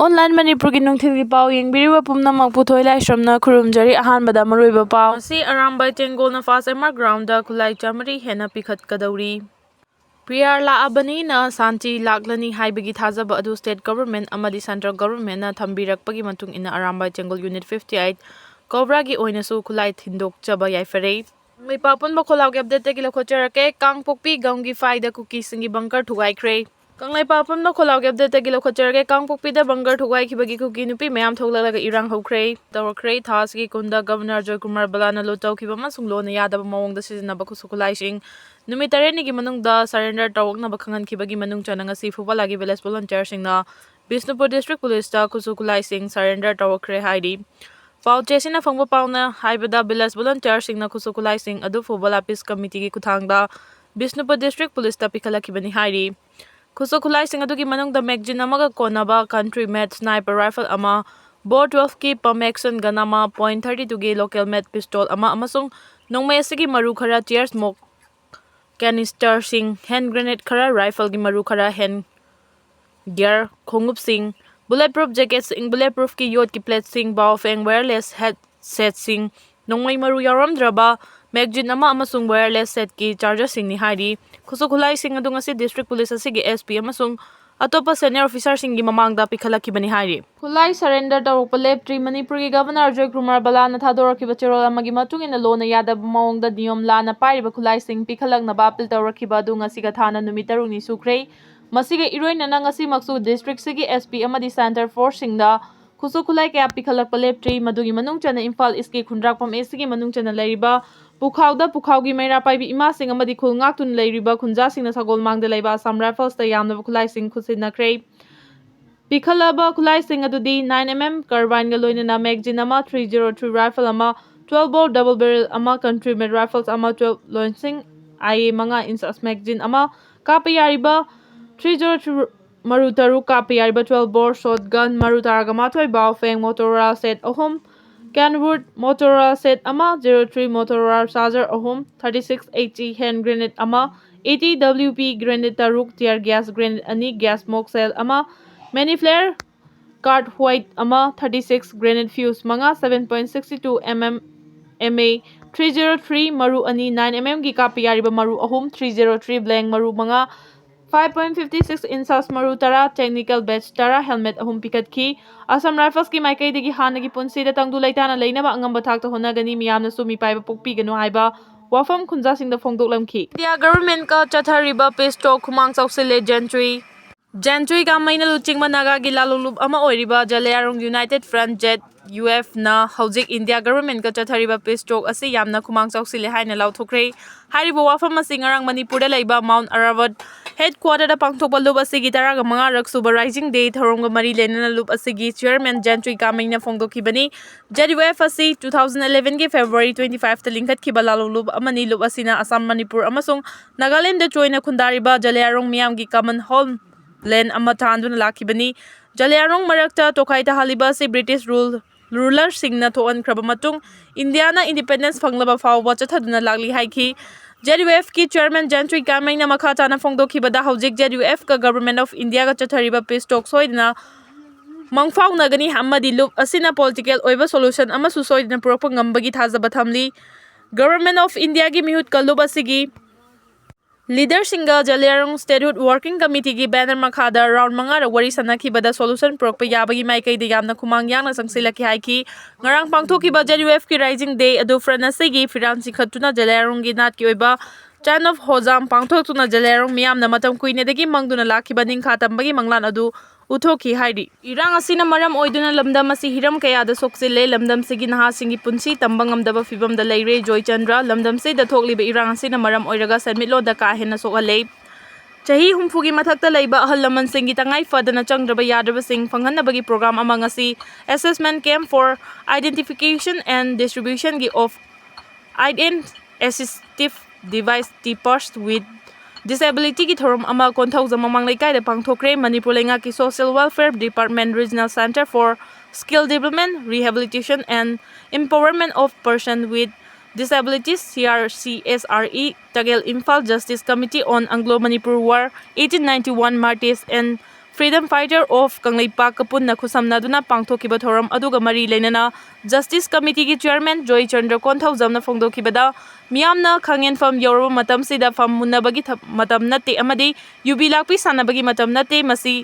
Online Manipur ki nungthil pau yengbiriwa pumnamak puthoi laisramna khurumjari ahanbada maruiba pau asi Arambai Tengol na fast MR ground da Khutlai chamari hena pikhatkadauri Priyar laabani na santi laklani haibagi thajaba adu state government amadi central government na thambirakpagi matung ina Arambai Tengol unit 58 Cobra gi oina su Khutlai thindok chaba yaifare mai papun ba kholaw ge update ki lokhocherake kangpokpi gamgi faida Kuki singi bunker Thugaibagi Kanglai papam no kholaw ge update ki lokhocherake kangpokpi da bunker Thugaibagi Kuki Nupi mayam thoglalaga Erang Hwrakhre thas gi kunda governor Joykumar Balana lo tawkiba masung lo na yadaba mawongda sizinaba Kusukulai sing Numit 3 gi manung da surrender tawak na bakhangan khibagi manung chana ngasi Thugaibagi village volunteer sing na Bisnupur district police da Kusukulai sing surrender tawakre haidi Pau chesina phangba pauna haibada village volunteer sing na Kusukulai sing adu Thugaibagi peace committee gi kuthangda Bisnupur district police ta pikhalakibani haidi Kusukulai sing adu gi manung da magazine amaga konaba country made sniper rifle ama bore 12 ki pump action gun ama .32 gi local made pistol ama amasung nongmai asigi maru khara tear smoke canister sing hand grenade khara rifle gi maru khara hand gear khongup sing bulletproof jacket sing bulletproof ki yot ki plate sing baofeng wireless headset sing nongmai maru yaram draba magazine ama amasung wireless set ki charger sing ni haidi Kusukulai sing adu ngasi district police asigi SP amasung atopa senior officer sing gi mamangda pikhalakibani haidi Khulai surrender tawpa leptri Manipur gi governor Joykumar Balana thadorakiba cherol amagi matung ina lona yadaba mawongda niyom lana pairiba Khulai sing pikhalakna bapil tawrakiba adu ngasi ga thana numit 3 ni sukhrei masiga iroina na ngasi maksu district sigi SP amadi center force singda Kusukulai kaya pikhalakpa leptri madugi manung chana Imphal iski khundrakpam esigi manung chana leiriba Pukhawda pukhawgi maira paibi ima sing amadi khulngaktun leiriba khunja singna sagol mangda leiba Assam Rifles ta yamnaba Khulai sing khusinakre Pikhalaba Khulai sing adudi 9mm carbine ga loinana magazine ama 303 rifle ama 12 bore double barrel ama country made rifles ama 12 launching IA manga inches magazine ama kapayariba 303 maru taru kapayariba 12 bore shotgun maru taraga mathoi baofeng Motorola set ahom Kenwood Motorola set ama 03 Motorola charger ahom 3680 hand grenade ama 80 WP grenade taruk tear gas grenade ani gas smoke cell ama many flare card white ama 36 grenade fuse manga 7.62 mm MA 303 maru ani 9 mm gi kapiyariba maru ahom 303 blank maru manga 5.56 inches maru tara technical badge tara helmet ahum pikatki Assam Rifles ki maikai digi hanagi punsi da tangdu laitana leinaba angamba thakta honagani miyamna sumi paiba pokpiganu haiba wafam khunja singda phongdoklamki India government ka chathariba pesto khumang chausile Jantui ka maina luchingma naga gi lalulup ama oiriba Jalayarong United Front Jet UF na haujik India government ka chathariba peace talk asi yamna khumang chausile haina lauthokre haribo wafam asing arang Manipur da leiba Mount Ararat headquarter da pangthokba lup asigi taraga manga raksuba rising day tharomga mari lenana lup asigi chairman Jantui ka maina phongdokhibani JUF asi 2011 gi February 25 ta lingkhatkiba lalulup amani lup asina Assam Manipur amasung Nagaland da joina khundariba Jalayarong miyam gi common hall Len ama thanduna lakibani Jalayarong marakta tokai ta haliba si British ruler singna thoan khraba matung Indiana independence phanglaba fawba chathaduna lakli haiki JUF ki chairman Jantui Kamaina makha chana phongdokhibada haujik JUF ka government of India ka chathariba peace talk soidna mangfau nagani amadi loop asina political oiba solution ama su soidna purakpa ngambagi thajaba thamli government of India gi mihut ka loop asigi Leader singa Jalayarong Statehood Working Committee gi banner makhada round manga wari sanakibada solution prokpa yabagi maikai de yamna khumang yangna sangsilaki haiki ngarang pangthokiba JUF ki rising day adu franasigi firansi khatuna Jalayarong gi nat ki oiba Chan of Hojam pangthoktuna Jalayarong miyamna matam kuine degi mangduna lakiba ningkha tambagi manglan adu uthoki haidi Erang asina maram oiduna lamdam asi hiram kaya da soksile lamdam sigi naha singi punsi tambangam daba fibam da leire Joy Chandra lamdam se da thokliba Erang asina maram oiraga sanmitlo da ka hena sokale chahi humfugi mathakta leiba ahal laman singi tangai fadana changraba yadraba sing phanghanabagi program amang asi assessment camp for identification and distribution gi of assistive device tippers with Disability ki thorom ama konthau jamamang laikai da pangthokre Manipur lenga ki Social Welfare Department Regional Center for Skill Development, Rehabilitation and Empowerment of Persons with Disabilities CRCSRE Tagel Imphal Justice Committee on Anglo-Manipur War 1891 Martyrs and freedom fighter of Kanglaipak punna khusamnaduna pangthokiba thoram aduga mari leinana justice committee ki chairman Joy Chandra Konthawjamna phongdokhibada miyamna khangenfam yoraba matam sida fam munnabagi matam natte amadi yubi lakpi sanabagi matam natte masi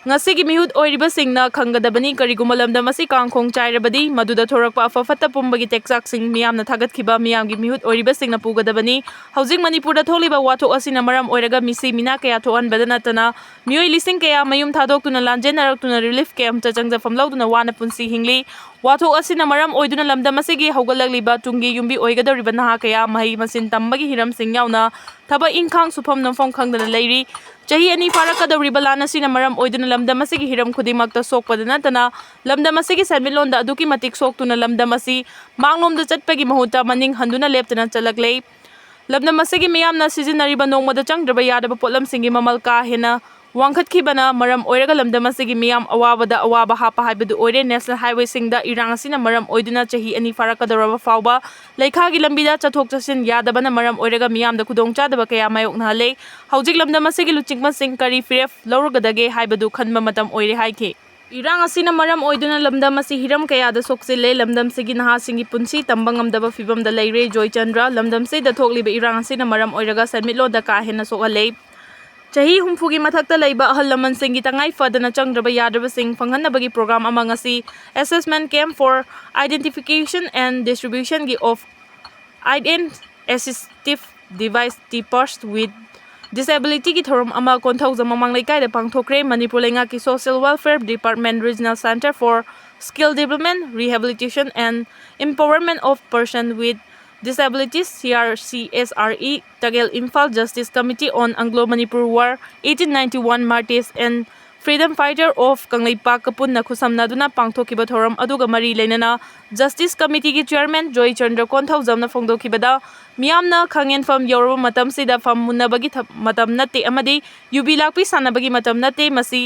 ngasigi mihut oiriba singna khangadabani kariguma lamdam asi kangkhong chairabadi maduda thorakpa afafatta pumbagi teksak sing miyamna thagatkhiba miyamgi mihut oiriba singna pugadabani housing Manipur da tholiba wathok asina maram oiraga misi mina kaya thoanbada natana mioi lising kaya mayum thadoktuna lanjenarakuna relief camp chajangja famlauduna wana punsi hingli wathok asina maram oiduna lamdam asigi haugalakliba tungi yumbi oigadoriba naha kaya mahi masin tambagi hiram sing yauna thaba inkhang sufam nomfam khangdana leiri chahi ani farakadoriba lana sina maram oiduna lamdam asigi hiram khudimakta sokpada natana lamdam asigi sanmilonda aduki matik soktuna lamdam asi manglomda chatpagi mahuta maning handuna leptana chalaklei lamdam asigi miyamna sizinariba nongmada changdraba yadaba potlam singi mamal ka hena wangkhatkibana maram oiraga lamdam asigi miyam awabada awaba hapa haibadu oire national highway singda irang asina maram oiduna chahi ani farakadoraba fawba leikhagi lambida chathok chasin yadabana maram oiraga miyamda khudongchadaba kaya mayokna le haujik lamdam asigi luchingma sing kari firef lawragadage haibadu khanba matam oire haike irang asina maram oiduna lamdam asi hiram kaya da soksile lamdam sigi naha singi punsi tambangam daba fibam da leire Joy Chandra lamdam se da thokliba irang asina maram oiraga sanmitlo da ka hena sokale chahi humfugi mathakta leiba ahal laman singi tangai fadana changdraba yadraba sing phanghanabagi program amang asi assessment camp for identification and distribution of assistive device tippers with disability ki thoram ama konthawjam mamang leikai da pangthokre Manipur lenga ki social welfare department regional center for skill development rehabilitation and empowerment of person with disabilities CRCSRE Tagel Imphal Justice Committee on Anglo-Manipur War 1891 Martyrs and freedom fighter of Kanglaipak punna khusamnaduna pangthokiba thoram aduga mari leinana justice committee ki chairman Joy Chandra Konthawjamna phongdokhibada miyamna khangenfam yoraba matam sida fam munnabagi matam natte amadi yubi lakpi sanabagi matam natte masi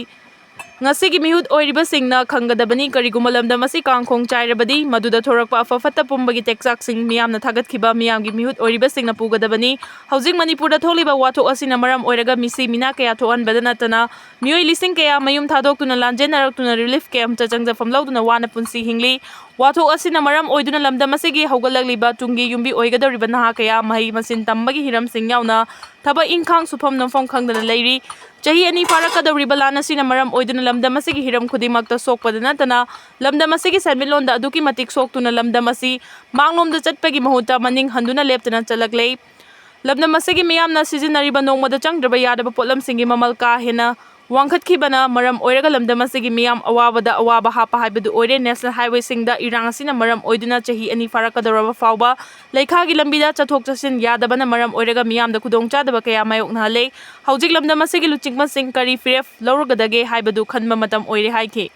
ngasigi mihut oiriba singna khangadabani kariguma lamdam asi kangkhong chairabadi maduda thorakpa afafatta pumbagi teksak sing miyamna thagatkhiba miyamgi mihut oiriba singna pugadabani housing Manipur da tholiba wathok asina maram oiraga misi mina kaya thoanbada natana mioi lising kaya mayum thadoktuna lanjenarakuna relief camp chajangja famlauduna wana punsi hingli wathok asina maram oiduna lamdam asigi haugalakliba tungi yumbi oigadoriba naha kaya mahi masin tambagi hiram sing yauna thaba inkhang sufam nomfam khangdana leiri chahi ani farakadoriba lana sina maram oiduna lamdam asigi hiram khudimakta sokpada natana lamdam asigi sanmilonda aduki matik soktuna lamdam asi manglomda chatpagi mahuta maning handuna leptana chalaklei lamdam asigi miyamna sizinariba nongmada changdraba yadaba potlam singi mamal ka hena wangkhatkibana maram oiraga lamdam asigi miyam awabada awaba hapa haibadu oire national highway singda irang asina maram oiduna chahi ani farakadoraba fawba leikhagi lambida chathok chasin yadabana maram oiraga miyamda khudongchadaba kaya mayokna le haujik lamdam asigi luchingma sing kari firef lawragadage haibadu khanba matam oire haike